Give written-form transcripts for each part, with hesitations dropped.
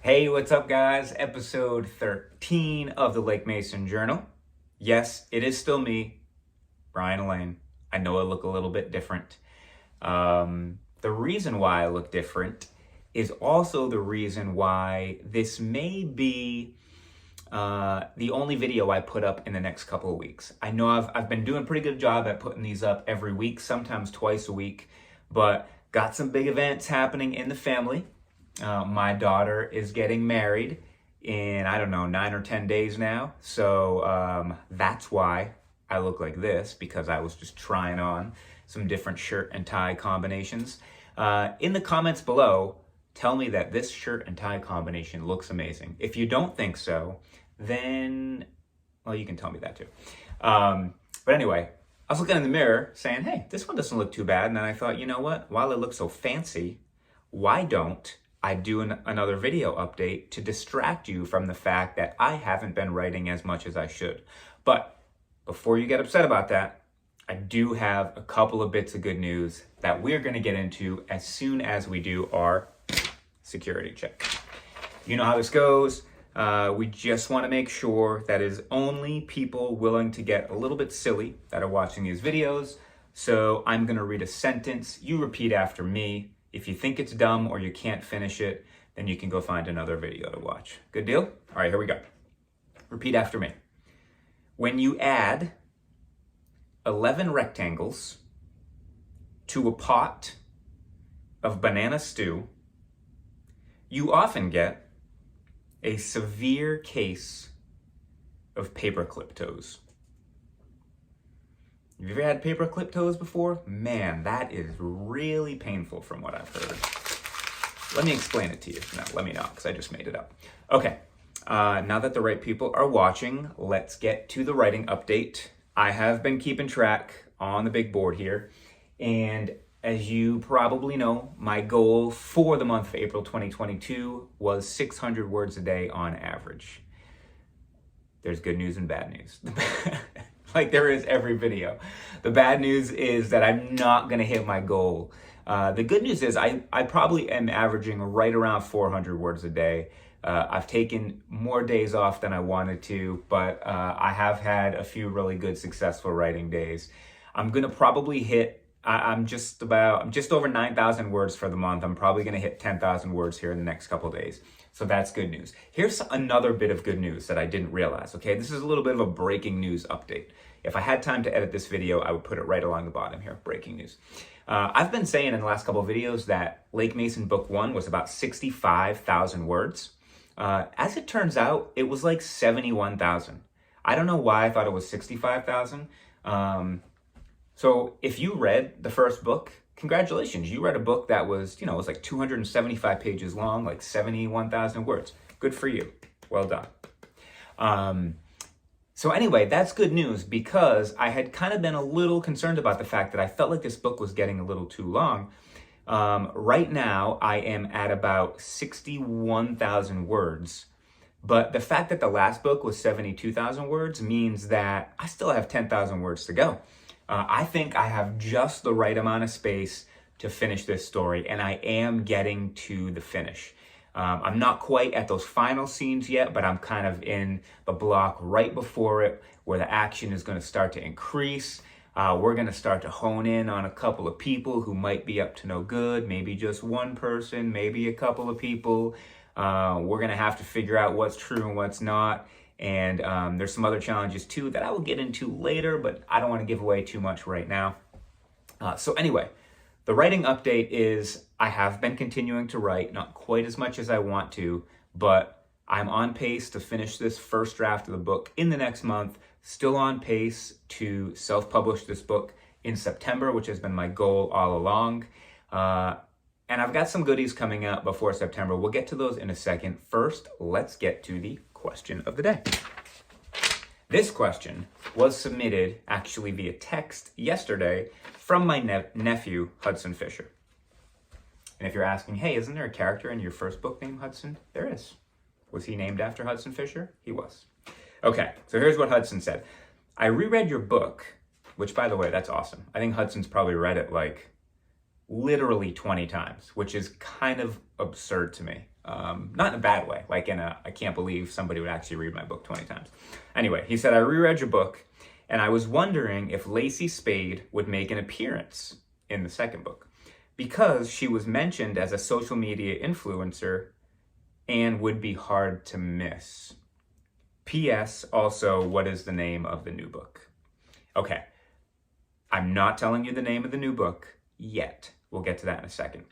Hey, what's up, guys? Episode 13 of the Lake Mason Journal. Yes, it is still me, Brian Elaine. I know I look a little bit different. The reason why I look different is also the reason why this may be the only video I put up in the next couple of weeks. I know I've been doing a pretty good job at putting these up every week, sometimes twice a week, but got some big events happening in the family. My daughter is getting married in, 9 or 10 days now. So that's why I look like this, because I was just trying on some different shirt and tie combinations. In the comments below, tell me that this shirt and tie combination looks amazing. If you don't think so, then, well, you can tell me that too. But anyway, I was looking in the mirror saying, hey, this one doesn't look too bad. And then I thought, you know what? While it looks so fancy, why don't I do another video update to distract you from the fact that I haven't been writing as much as I should. But before you get upset about that, I do have a couple of bits of good news that we're going to get into as soon as we do our security check. You know how this goes. We just want to make sure that it is only people willing to get a little bit silly that are watching these videos. So I'm going to read a sentence. You repeat after me. If you think it's dumb or you can't finish it, then you can go find another video to watch. Good deal? All right, here we go. Repeat after me. When you add 11 rectangles to a pot of banana stew, you often get a severe case of paperclip toes. Have you ever had paperclip toes before? Man, that is really painful from what I've heard. Let me explain it to you. No, let me not, because I just made it up. Okay, now that the right people are watching, let's get to the writing update. I have been keeping track on the big board here, and as you probably know, my goal for the month of April 2022 was 600 words a day on average. There's good news and bad news. Like there is every video. The bad news is that I'm not going to hit my goal. The good news is I probably am averaging right around 400 words a day. I've taken more days off than I wanted to, but I have had a few really good successful writing days. I'm going to probably hit, I'm just over 9,000 words for the month. I'm probably going to hit 10,000 words here in the next couple days. So that's good news. Here's another bit of good news that I didn't realize, okay? This is a little bit of a breaking news update. If I had time to edit this video, I would put it right along the bottom here, breaking news. I've been saying in the last couple of videos that Lake Mason Book 1 was about 65,000 words. As it turns out, it was like 71,000. I don't know why I thought it was 65,000. So if you read the first book, congratulations. You read a book that was, it was like 275 pages long, like 71,000 words. Good for you. Well done. So anyway, that's good news because I had kind of been a little concerned about the fact that I felt like this book was getting a little too long. Right now, I am at about 61,000 words. But the fact that the last book was 72,000 words means that I still have 10,000 words to go. I think I have just the right amount of space to finish this story, and I am getting to the finish. I'm not quite at those final scenes yet, but I'm kind of in the block right before it where the action is going to start to increase. We're going to start to hone in on a couple of people who might be up to no good, maybe just one person, maybe a couple of people. We're going to have to figure out what's true and what's not. And there's some other challenges too that I will get into later, but I don't want to give away too much right now. So anyway, the writing update is I have been continuing to write, not quite as much as I want to, but I'm on pace to finish this first draft of the book in the next month, still on pace to self-publish this book in September, which has been my goal all along. And I've got some goodies coming out before September. We'll get to those in a second. First, let's get to the question of the day. This question was submitted actually via text yesterday from my nephew, Hudson Fisher. And if you're asking, hey, isn't there a character in your first book named Hudson? There is. Was he named after Hudson Fisher? He was. Okay, so here's what Hudson said. I reread your book, which, by the way, that's awesome. I think Hudson's probably read it like literally 20 times, which is kind of absurd to me. not in a bad way, like in a, I can't believe somebody would actually read my book 20 times. Anyway, he said, I reread your book and I was wondering if Lacey Spade would make an appearance in the second book because she was mentioned as a social media influencer and would be hard to miss. P.S. Also, what is the name of the new book? Okay, I'm not telling you the name of the new book yet. We'll get to that in a second.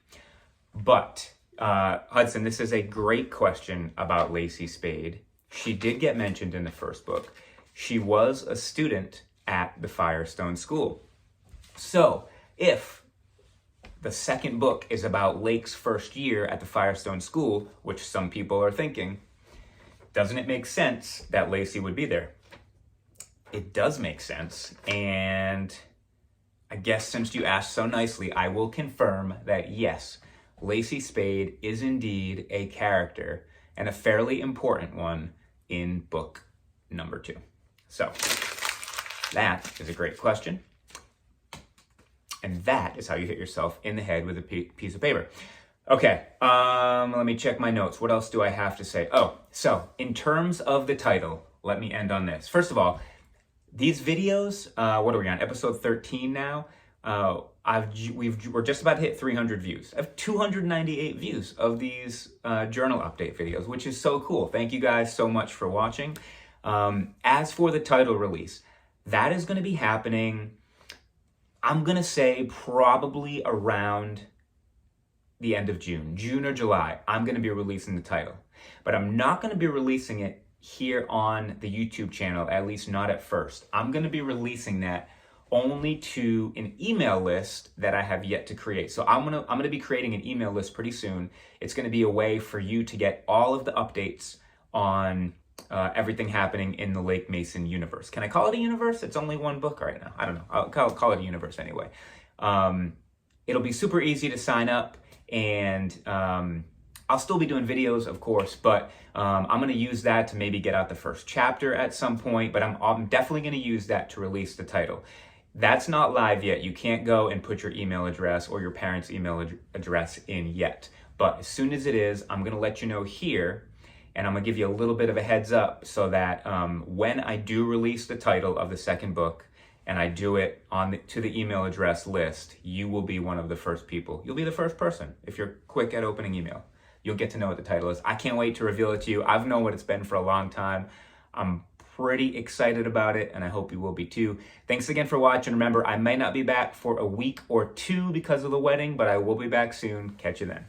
But Hudson, this is a great question about Lacey Spade. She did get mentioned in the first book. She was a student at the Firestone School. So if the second book is about Lake's first year at the Firestone School, which some people are thinking, doesn't it make sense that Lacey would be there? It does make sense. And I guess since you asked so nicely, I will confirm that yes, Lacey Spade is indeed a character and a fairly important one in book number 2. So that is a great question. And that is how you hit yourself in the head with a piece of paper. Okay, let me check my notes. What else do I have to say? Oh, so in terms of the title, let me end on this. First of all, these videos, what are we on? Episode 13 now. We're just about to hit 300 views. I have 298 views of these journal update videos, which is so cool. Thank you guys so much for watching. As for the title release, that is going to be happening, I'm going to say probably around the end of June or July. I'm going to be releasing the title, but I'm not going to be releasing it here on the YouTube channel, at least not at first. I'm going to be releasing that only to an email list that I have yet to create. So I'm gonna be creating an email list pretty soon. It's going to be a way for you to get all of the updates on everything happening in the Lake Mason universe. Can I call it a universe? It's only one book right now. I don't know. I'll call it a universe anyway. It'll be super easy to sign up, and I'll still be doing videos, of course, but I'm going to use that to maybe get out the first chapter at some point, but I'm definitely going to use that to release the title. That's not live yet. You can't go and put your email address or your parents' email address in yet. But as soon as it is, I'm going to let you know here, and I'm going to give you a little bit of a heads up so that when I do release the title of the second book and I do it to the email address list, you will be one of the first people. You'll be the first person if you're quick at opening email. You'll get to know what the title is. I can't wait to reveal it to you. I've known what it's been for a long time. I'm pretty excited about it, and I hope you will be too. Thanks again for watching. Remember, I may not be back for a week or 2 because of the wedding, but I will be back soon. Catch you then.